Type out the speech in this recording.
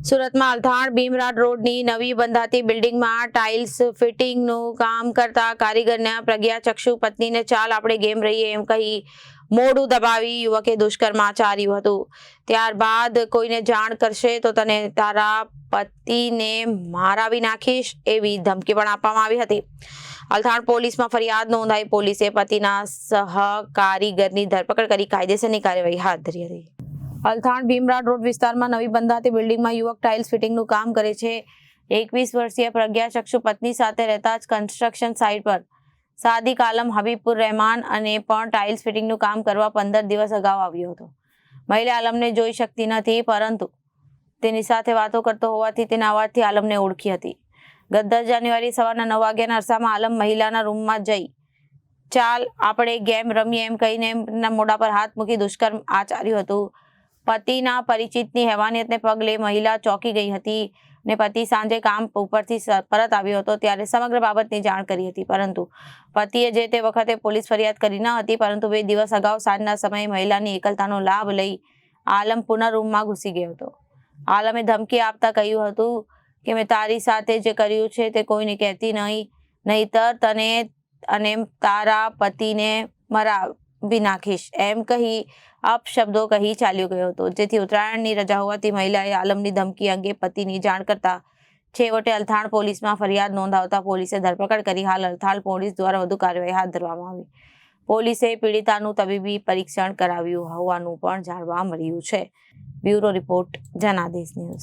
સુરતમાં અલથાણ ભીમરાડ રોડની નવી બંધાતી બિલ્ડિંગમાં ટાઇલ્સ ફિટિંગનું કામ કરતા કારીગરના પ્રજ્ઞાચક્ષુ પત્નીને ચાલ આપણે ગેમ રહીએ એમ કહી મોઢું દબાવી યુવકે દુષ્કર્મ આચર્યું હતું. ત્યારબાદ કોઈને જાણ કરશે તો તને તારા પતિને મારાવી નાખીશ એવી ધમકી પણ આપવામાં આવી હતી. અલથાણ પોલીસમાં ફરિયાદ નોંધાઈ પોલીસે પતિના સહકારીગરની ધરપકડ કરી કાયદેસરની કાર્યવાહી હાથ ધરી હતી. અલથાણ ભીમરાડ રોડ વિસ્તારમાં નવી બંધાતી બિલ્ડિંગમાં યુવક ટાઇલ્સ ફિટિંગનું કામ કરે છે. 21 વર્ષીય પ્રજ્ઞાચક્ષુ પત્ની સાથે રહેતા જ કન્સ્ટ્રક્શન સાઇટ પર સાદિક આલમ હબીબુર રહેમાન અને પણ ટાઇલ્સ ફિટિંગનું કામ કરવા 15 દિવસ અગાઉ આવ્યો હતો. મહિલા આલમને જોઈ શકતી નથી, પરંતુ તેની સાથે વાતો કરતો હોવાથી તેના અવાજથી આલમને ઓળખી હતી. ગત 10 જાન્યુઆરી સવારના 9 વાગ્યાના અરસામાં આલમ મહિલાના રૂમમાં જઈ ચાલ આપણે ગેમ રમીએ એમ કહીને એમના મોઢા પર હાથ મૂકી દુષ્કર્મ આચર્યું હતું. પતિના પરિચિતની હેવાનિયતને પગલે મહિલા ચોંકી ગઈ હતી ને પતિ સાંજે કામ ઉપરથી પરત આવ્યો હતો ત્યારે સમગ્ર બાબતની જાણ કરી હતી, પરંતુ પતિએ જે તે વખતે પોલીસ ફરિયાદ કરી ન હતી. પરંતુ 2 દિવસ અગાઉ સાંજના સમયે મહિલાની એકલતાનો લાભ લઈ આલમ પુનઃ રૂમમાં ઘૂસી ગયો હતો. આલમે ધમકી આપતા કહ્યું હતું કે મેં તારી સાથે જે કર્યું છે તે કોઈને કહેતી નહીં, નહીંતર તને અને તારા પતિને મરાવી નાખીશ એમ કહી અપશબ્દો કહી ચાલ્યો ગયો હતો. જેથી ઉત્તરાયણની રજા હોવાથી મહિલાએ આલમની ધમકી અંગે પતિની જાણ કરતા છેવટે અલથાણ પોલીસમાં ફરિયાદ નોંધાવતા પોલીસે ધરપકડ કરી હાલ અલથાણ પોલીસ દ્વારા વધુ કાર્યવાહી હાથ ધરવામાં આવી. પોલીસે પીડિતાનું તબીબી પરીક્ષણ કરાવ્યું હોવાનું પણ જાણવા મળ્યું છે. Bureau report Janadesh news.